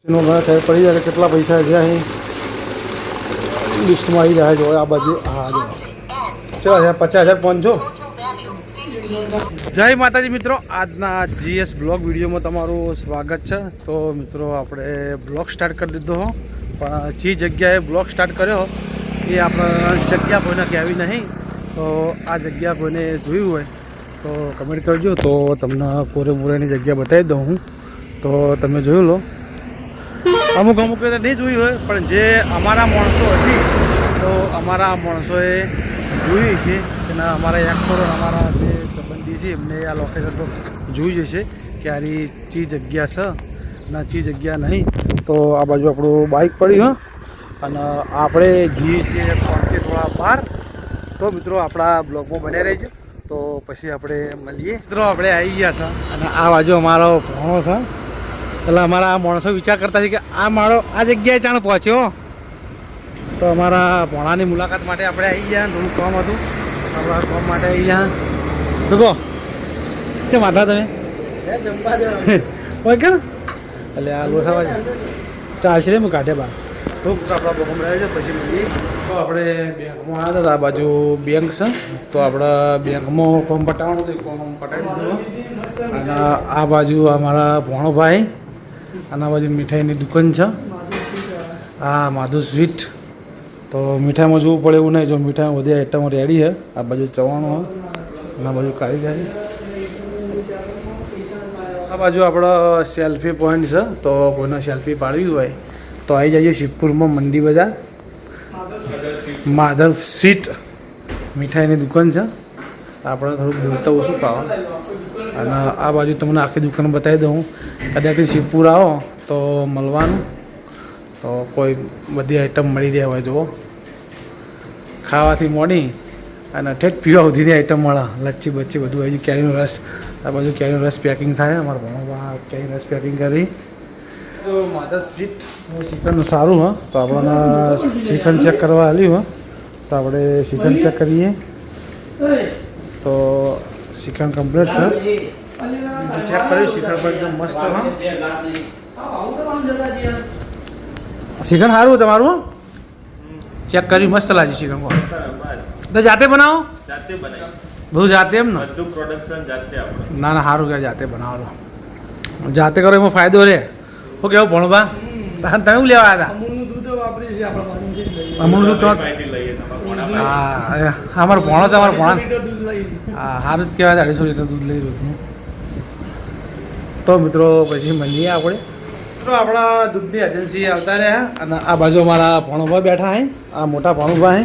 એનો મને ખબર પડી જાય કે કેટલા પૈસા છે અહીં લિસ્ટમાં આવી રહ્યા છે આ બાજુ. હા જો ચલો 50,500. જય માતાજી મિત્રો, આજના GS બ્લોગ વિડીયોમાં તમારું સ્વાગત છે. તો મિત્રો આપણે બ્લોગ સ્ટાર્ટ કરી દીધો હો, પણ જે જગ્યાએ બ્લોગ સ્ટાર્ટ કર્યો એ આપણે જગ્યા કોઈને કહેવી નહીં. તો આ જગ્યા કોઈને જોયું હોય તો કમેન્ટ કરજો, તો તમને પૂરેપૂરાની જગ્યા બતાવી દઉં હું. તો તમે જોયું લો. અમુક નહીં જોયું હોય, પણ જે અમારા માણસો હતી તો અમારા માણસોએ જોઈ છે અને અમારા એક્ટરો અમારા જે સંબંધી છે એમને આ લોકેશન તો જોઈ જશે કે આરી ચી જગ્યા છે ના ચી જગ્યા નહીં. તો આ બાજુ આપણું બાઇક પડ્યું અને આપણે જઈએ છીએ પહોંચીએ થોડા બહાર. તો મિત્રો આપણા બ્લોગમાં બન્યા રહેજો, તો પછી આપણે મળીએ. મિત્રો આપણે આવી ગયા છે અને આ બાજુ અમારો ભણો છે. એટલે અમારા માણસો વિચાર કરતા છે કે આ મારો આ જગ્યાએ ચાણ પહોંચ્યો. તો અમારા ભોણાની મુલાકાત માટે આપણે આવી ગયા. થોડું કામ હતું, આપણા કામ માટે આવી ગયા. શું કહો છે માતા તમે હોય કે એટલે આ લોસાવા ચાલશે ને હું કાઢે બહાર. તો આપણા બહુમ રહે છે પછી મળીએ. તો આપણે બેંકમાં આવ્યા હતા, આ બાજુ બેંક છે. તો આપણા બેંકમાં ફોર્મ પટાવવાનું હતું, ફોર્મ પટાવી દીધું. અને આ બાજુ અમારા ભોણોભાઈ અને આ બાજુ મીઠાઈની દુકાન છે. હા, માધુ સ્વીટ. તો મીઠાઈમાં જોવું પડે એવું નહીં, જો મીઠાઈ બધી આઈટમો રેડી છે. આ બાજુ ચવાણું અને આ બાજુ કારીગરી. આ બાજુ આપણો સેલ્ફી પોઈન્ટ છે. તો કોઈને સેલ્ફી પાડવી હોય તો આવી જઈએ શિવપુરમાં મંડી બજાર, માધવ સ્વીટ મીઠાઈની દુકાન છે. આપણે થોડુંક બોલતા ઓછું પાવા. અને આ બાજુ તમને આખી દુકાન બતાવી દઉં. કદાચ શિવપુર આવો તો મળવાનું, તો કોઈ બધી આઈટમ મળી રહ્યા હોય. જુઓ, ખાવાથી મોડી અને ઠેઠ પીવા સુધીની આઈટમ મળે. લચ્છી બચ્છી બધું આવી. કેરીનો રસ, આ બાજુ કેરીનો રસ પેકિંગ થાય. અમારા ભણવા કેરીનો રસ પેકિંગ કરી. તો માધવ સ્વીટ ચિકન સારું હા. તો આપણને ચિકન ચેક કરવા આવ્યું હા. તો આપણે ચિકન ચેક કરીએ. તો ચિકન કમ્પ્લીટ છે. ચેક કર્યું ચિકન પર એકદમ મસ્ત હા. ચિકન સારું તમારું ચેક કરી મસ્ત લાગે ચિકન. તો જાતે બનાવો? જાતે બનાવી, બધું જાતે એમ ને? બધું પ્રોડક્શન જાતે આપણે. ના સારું કે જાતે બનાવો. જાતે કરો એમાં ફાયદો રહે. શું કેવું ભણવા તમે શું લેવા હતા? અમૂલ દૂધ તો હા, અમારો ભણો છે. અમારો ભણા હા સારું જ કહેવાય. 250 લીટર દૂધ લઈ રહ્યું. તો મિત્રો પછી મળીએ આપણે. તો આપણા દૂધની એજન્સી આવતા રહ્યા. અને આ બાજુ અમારા ભણોભા બેઠા હે. આ મોટા ભણોભા હે.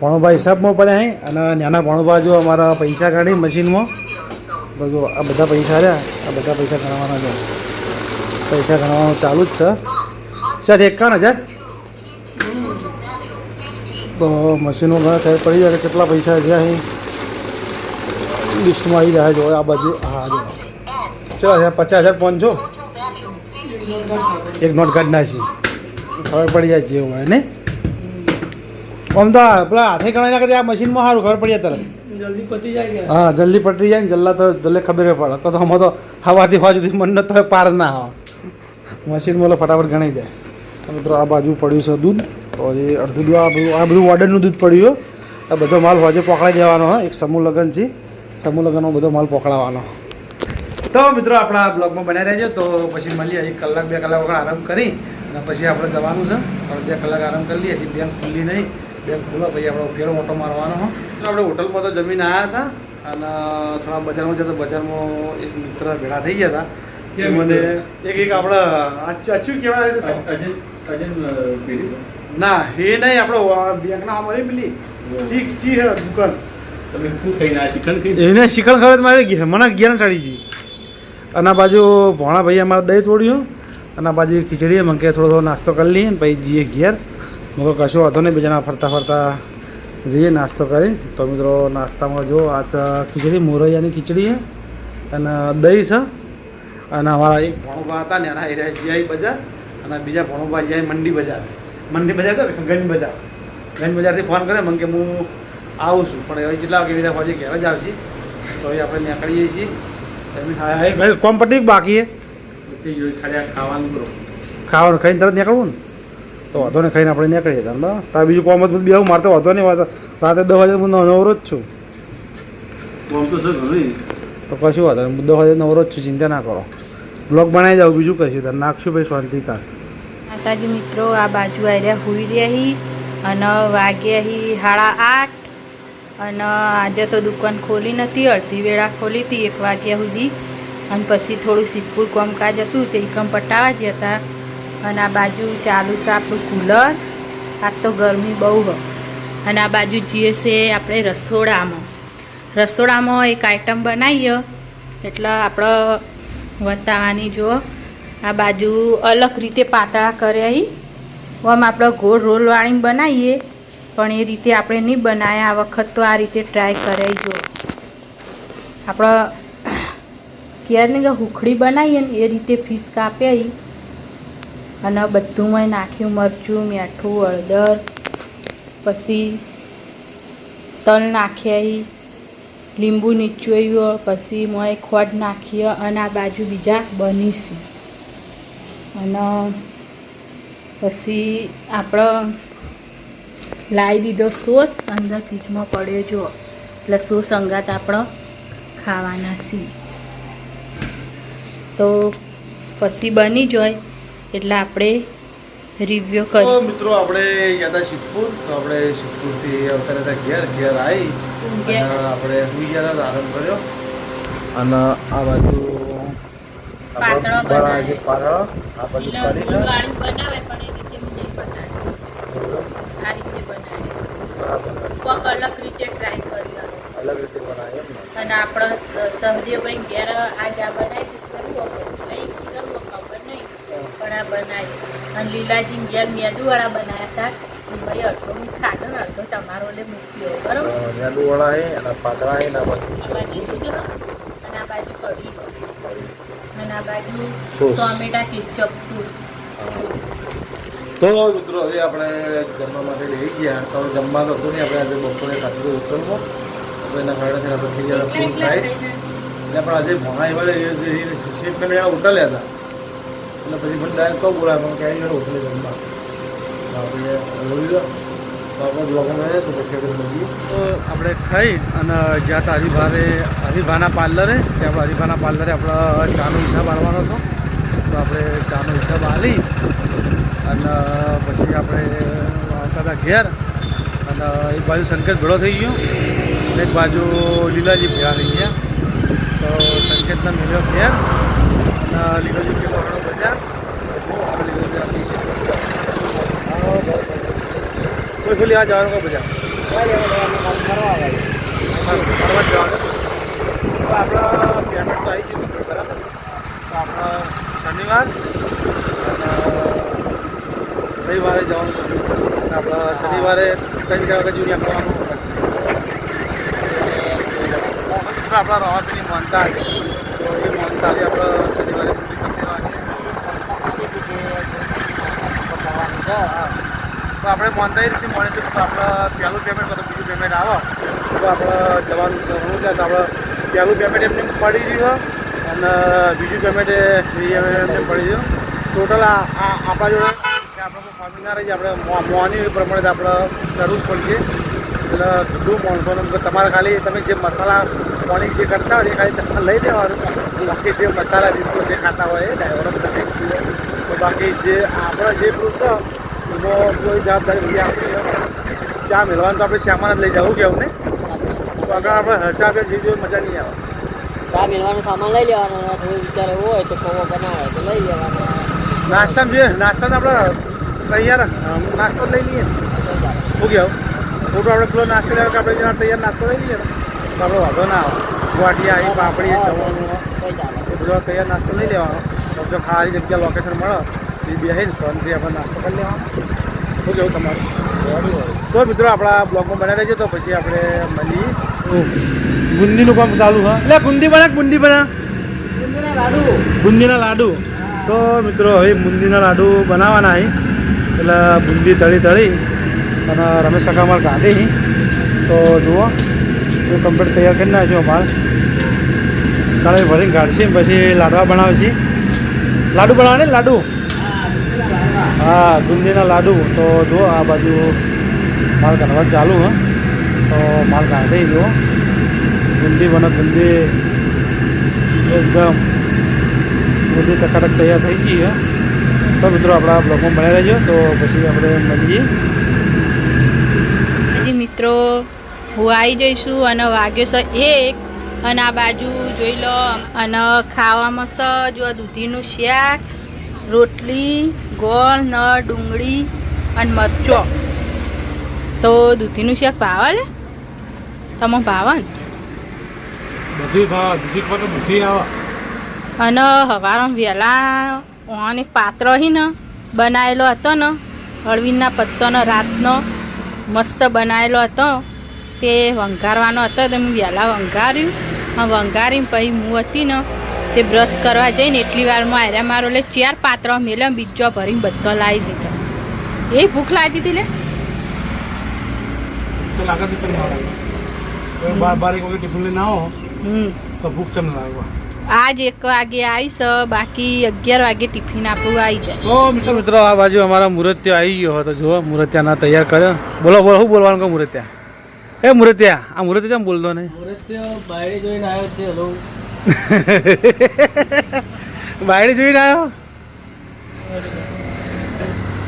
ભણોભા હિસાબમાં પડ્યા હે. અને નાના ભણોભા જો અમારા પૈસા કાઢી મશીનમાં. તો જો આ બધા પૈસા રહ્યા, આ બધા પૈસા ગણવાના છે. પૈસા ગણવાનું ચાલુ જ છે. સાહેબ 51,000. તો મશીનમાં મને ખબર પડી જાય કે કેટલા પૈસા છે અહીં લિસ્ટમાં આવી રહ્યા છે આ બાજુ. હા જો ચલો 50,500. એક નોટ કાઢ નાખી, ખબર પડી જાય જે હોય ને. આમ તો પેલા હાથે ગણાય નાખે આ મશીનમાં સારું ખબર પડી જાય તરત. જલ્દી પતી જાય. હા જલ્દી પટી જાય ને. જલ્લા તો જલ્દી ખબર પડે. તો આમાં તો હવાથી હવા સુધી મન તો પાર ના આવે. મશીનમાં ફટાફટ ગણાઈ જાય. મિત્રો આ બાજુ પડ્યું છે દૂધ. તો એ અડધું દૂધ આ બધું ઓર્ડરનું દૂધ પડ્યું. આ બધો માલ હોજે પકડાઈ દેવાનો હોય. એક સમૂહ લગ્ન છે, સમૂહ લગ્નનો બધો માલ પકડાવવાનો. તો મિત્રો આપણા બ્લોગમાં બન્યા રહેજો. તો પછી મળીએ. 1 કલાક 2 કલાક વગર આરામ કરી અને પછી આપણે જવાનું છે. 2 કલાક આરામ કરી લઈએ. હજી બેંક ખુલ્લી નહીં. બેંક ખુલ્લો પછી આપણે ફેરો ઓટો મારવાનો હોય. તો આપણે હોટલમાં તો જમીને આવ્યા હતા અને થોડા બજારમાં છે. તો બજારમાં એક મિત્ર ભેળા થઈ ગયા હતા. મને એક આપણે અચ્યું કહેવાય ના એ નહીં. આપણે બેંકના અમારી પેલી ચી હે દુકાન. તમે શું ખાઈને આ ચિકન ખાઈ? એને શિખર ખબર મારે મને જ્ઞાન ચડી ગઈ. અને આ બાજુ ભોણા ભાઈ અમારે દહીં તોડ્યું અને આ બાજુ ખીચડી મને કે થોડો નાસ્તો કરી લઈએ ને પછી જઈએ ઘેર. મેં કશો વાંધો નહીં. બીજાના ફરતા ફરતા જઈએ નાસ્તો કરી. તો મિત્રો નાસ્તામાં જો આ ખીચડી મોરૈયાની ખીચડી છે અને દહીં છે. અને અમારા એક ભણોભા હતા ને એના એરિયા જીઆઈ બજાર અને બીજા ભણોભા જીઆઈ મંડી બજાર. મંડી બજાર તો ગંજ બજાર. ગંજ બજારથી ફોન કરે મને કે હું આવું છું, પણ હવે જેટલા વાગે બીજા ફોજી ઘેર જ આવશે. તો હવે આપણે નીકળીએ છીએ. કોમ પટી બાકી હે ખાવાનું કરો. ખાવાનું ખાઈને તરત નીકળવું ને તો વાંધો ને ખાઈને આપણે નીકળી જતા બરાબર. તારે બીજું કોમ જ બી આવું મારે તો વાંધો નહીં વાંધો રાતે 10 વાગે હું નવરો જ છું. કોમ તો સર ઘણું તો કશું વાંધો નહીં 10 વાગે નવરો જ છું, ચિંતા ના કરો. બ્લોગ બનાવી જાવ બીજું કશું તાર નાખશું ભાઈ શાંતિ કાર. માતાજી મિત્રો આ બાજુ આવ્યા હુઈ રહી અને વાગ્યા હી 8:30 અને આજે તો દુકાન ખોલી નથી, અડધી વેળા ખોલી હતી 1 વાગ્યા સુધી અને પછી થોડું સિદ્ધપુર કામકાજ હતું તે એકમ પટાવા જ હતા. અને આ બાજુ ચાલુ છે આપણું કુલર. આજ તો ગરમી બહુ હોય. અને આ બાજુ જઈએ છે આપણે રસોડામાં એક આઈટમ બનાવીએ એટલે આપણે બતાવવાની. જુઓ આ બાજુ અલગ રીતે પાતળા કર્યા આમ આપણે ગોળ રોલ વાળી બનાવીએ પણ એ રીતે આપણે નહીં બનાવ્યા. આ વખત તો આ રીતે ટ્રાય કર્યા. જો આપણે ક્યારની કે હુખડી બનાવીએ ને એ રીતે ફીસ કાપ્યા અને બધું નાખ્યું મરચું, મીઠું, હળદર, પછી તલ નાખ્યા, લીંબુ નીચોયું, પછી મોય ખોડ નાખીએ અને આ બાજુ બીજા બનીશું. અને પછી આપણે લાવી દીધો સોસ અંદર ફ્રીજમાં પડ્યો. જો એટલે સોસ અંગાત આપણે ખાવાના છીએ. તો પછી બની જાય એટલે આપણે રિવ્યુ તો કરીએ. મિત્રો આપણે ગયા હતા સિદ્ધપુર, તો આપણે સિદ્ધપુરથી આવતા હતા ઘેર આવી અને આપણે સુઈ ગયા હતા, આરામ કર્યો. અને આ બાજુ પાતળો બરાબર છે પાતળો, આ બાજુ કરીને બનાવે પણ એ રીતે નહીં બનાવે. આ રીતે બનાવે કોક અલગ રીતે ટ્રાય કરી અલગ રીતે બનાવીએ એમ ને. અને આપણે સહદેવભાઈ ઘેર આજ આ બનાવી કરવું ખબર નહીં પણ આ બનાવી. અને લીલાજી ઘેર મેદુવાળા બનાવ્યા હતા. ભાઈ અડધો હું ખાધો ને અડધો તમારો લે મૂક્યો બરોબર. મેંદુવાળા છે અને પાતળા છે ને આ બાજુ બાજુ કીધું અને આ બાજુ કઢી અને આ બાજુ સોસ. ટોમેટા ketchup sauce. તો મિત્રો હવે આપણે જમવા માટે લઈ ગયા. તો જમવા તો હતું નહીં, આપણે આજે બપોરે ખાધું ઉતરવો તો એના કારણે આપણે થઈ ગયા ફૂલ થાય એટલે પણ આજે ભણા એવા શેફ કરીને ઉતર્યા હતા એટલે પછી મને ડાયરેક્ટ કહું બોલાય પણ ક્યાંય ગયો ઉતરે જમવા. તો આપણે જોઈ લો તો આપણે બ્લોગમાં તો પછી આપણે મળીએ. તો આપણે ખાઈ અને જ્યાં હતા હરિભાના પાર્લરે, ત્યાં આપણે હરિભાના પાર્લરે આપણો ચાનો હિસાબ આલવાનો હતો. તો આપણે ચાનો હિસાબ આલી અને પછી આપણે આવતા હતા ઘેર. અને એક બાજુ સંકેત ભેળો થઈ ગયો અને એક બાજુ લીલાજી ભેળા થઈ ગયા. તો સંકેતના મેળ્યો ઘેર અને લીલાજી કે પકડો બજાર. કોઈ ખુલ્લી આ જવાનું કોઈ બજાર ફરવા જવાનું. તો આપણા પેમેન્ટ તો આવી ગયું બરાબર. તો આપણા શનિવાર અને રવિવારે જવાનું છે. આપણે શનિવારે 3 વાગે જુનિયા કરવાનું આપણા રવાપીની મોનતા તો એ મોનતાલી આપણે શનિવારે પૂરી કરી દેવાની. હા તો આપણે મોનતા એ રીતે મળે છે. તો આપણે પહેલું પેમેન્ટ કરો બીજું પેમેન્ટ આવે તો આપણે જવાનું કરવું છે. તો આપણે પહેલું પેમેન્ટ એમને પડી રહ્યું અને બીજું પેમેન્ટ એમને પડી રહ્યું. ટોટલ આપણા જોડે આપણે ફાર્મિંગ ના રહી જાય. આપણે મોની પ્રમાણે આપણે કરવું જ પડશે. એટલે બધું મોનસોનું તમારે ખાલી તમે જે મસાલા મોની જે કરતા હોય એ ખાલી લઈ લેવાનું. બાકી જે મસાલા રીતો જે ખાતા હોય એ ડ્રાઈવરો તમે તો બાકી જે આપણે જે પ્રૂફ છે એમાં કોઈ જવાબદારી બધી આપણી ચા મેળવાનું તો આપણે સામાન જ લઈ જવું કેવું ને. તો આગળ આપણે હરચા આપે જે જોઈએ મજા નહીં આવે. ચા મેળવાનું સામાન લઈ લેવાનું. થોડું વિચાર એવો હોય તો પૌવા બનાવે તો લઈ લેવાનો. નાસ્તામાં જોઈએ નાસ્તાને આપણે તૈયાર નાસ્તો લઈ લઈએ શું કહેવું ખોટું આપણે પેલો નાસ્તો લેવા કે આપણે જેના તૈયાર નાસ્તો લઈ લઈએ તો આપણે વાંધો ના આવે. ગુવાટિયા આવી પાપડી ચવાણું એ બધો તૈયાર નાસ્તો લઈ લેવાનો. તો જો ખાલી જગ્યા લોકેશન મળે એ બેસીને ફોનથી આપણે નાસ્તો કરી લેવાનો. શું કહેવું તમારું? તો મિત્રો આપણા બ્લોગમાં બનાવી રહેજો. તો પછી આપણે મળીએ. બુંદીનું કામ ચાલુ હા એટલે બુંદી બના બુંદીના લાડુ. તો મિત્રો હવે બુંદીના લાડુ બનાવવાના છે. એટલે બુંદી તળી અને રમેશ કાકા અમારે કાઢી. તો જુઓ એ કમ્પ્લીટ તૈયાર કરી નાખ્યો માલ. તારે ભરીને કાઢશે પછી લાડવા બનાવશે. લાડુ બનાવવાને લાડુ હા બુંદીના લાડુ તો જો આ બાજુ માલ કાઢવાનું ચાલુ હ તો માલ કાઢી જો બુંદી બને બુંદી એકદમ બુંદી ટકાટક તૈયાર થઈ ગઈ હે તો મિત્રો આપણા બ્લોગમાં બન્યા રહેજો તો પછી આપણે મળીએ. હજી મિત્રો હું આવી જઈશું અને વાગ્યો છે 1 અને આ બાજુ જોઈ લો અને ખાવામાં છે જો દૂધીનું શાક રોટલી ગોળ ન ડુંગળી અને મરચો તો દૂધીનું શાક ભાવે લે તમે ભાવે ને બધી ભાવ દૂધી ખાતો બધી આવે અને હવારમાં વહેલા ઓને પાત્ર હી ને બનાવેલો હતો ને અળવીના પત્તાનો રાતનો મસ્ત બનાવેલો હતો તે વંઘારવાનો હતો તો મેં વહેલા વંઘાર્યું વંઘારીને પછી હું હતી ને તે બ્રશ કરવા જઈને એટલી વારમાં આર્યા મારો એટલે 4 પાત્ર મેલે બીજો ભરીને બધો લાવી દીધો. એ ભૂખ લાગી હતી લે તો લાગે તો તમને લાગે બાર એક વખત ટિફિન લઈને આવો તો ભૂખ તમને લાગવા. આજ 1 વાગે આવીશ બાકી 11 વાગે ટિફિન આપણું આવી જાય. તો મિત્રો આ બાજુ અમારા મુરત્યા આવી ગયો હતો જો મુરત્યાના તૈયાર કર્યો. બોલો બોલો શું બોલવાનું કહો મુરત્યા એ મુરત્યા આ મુરત્યા કેમ બોલતો નહીં બાયડી જોઈને આવ્યો છે. હેલો બાયડી જોઈને આવ્યો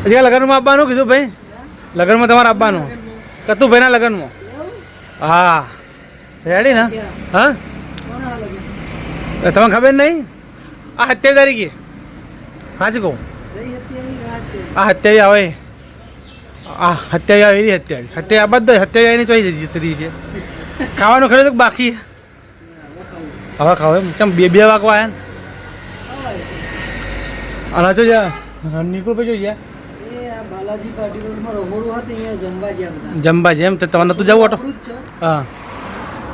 હજી લગ્નમાં આપવાનું કીધું ભાઈ લગ્નમાં તમારે આપવાનું કતું ભાઈના લગ્નમાં હા રેડી ને હા તમને ખબર નહીં આ 27 તારીખે હાજી કહું આ 27 આવે આ 27 આવે એની 27 આ બધા 27 આવીને ચોઈ જતી છે ખાવાનું ખરું તો બાકી હવે ખાવ એમ કેમ બે વાગવા આવ્યા ને અને જો નિકુલ ભાઈ જોઈ બાલાજી પાટીમાં રહોડું હતું અહીંયા જમવા ગયા બધા જમવા જેમ તો તમારે નતું જવું ઓટો હા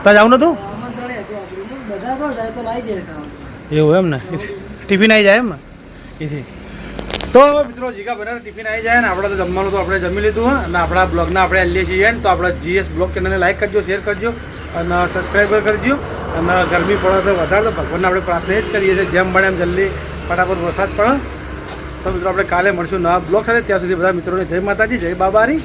ત્યાં જવું નતું આમંત્રણ હતું આપણું બધા તો જાય તો લાવી દે ખાવાનું એવું એમ ને ટિફિન આવી જાય એમ ને એથી તો મિત્રો જીગા બનાવે ટિફિન આવી જાય ને આપણે તો જમવાનું તો આપણે જમી લીધું હા અને આપણા બ્લોગના આપણે લઈએ છીએ ને તો આપણા GS બ્લોગ ચેનલને લાઈક કરજો શેર કરજો અને સબસ્ક્રાઈબર કરજો અને ગરમી પડે છે વધારે તો ભગવાનને આપણે પ્રાર્થના જ કરીએ છીએ જેમ બને એમ જલ્દી ફટાફટ વરસાદ પડે તો મિત્રો આપણે કાલે મળશું નવા બ્લોગ સાથે ત્યાં સુધી બધા મિત્રોને જય માતાજી જય બાબારી.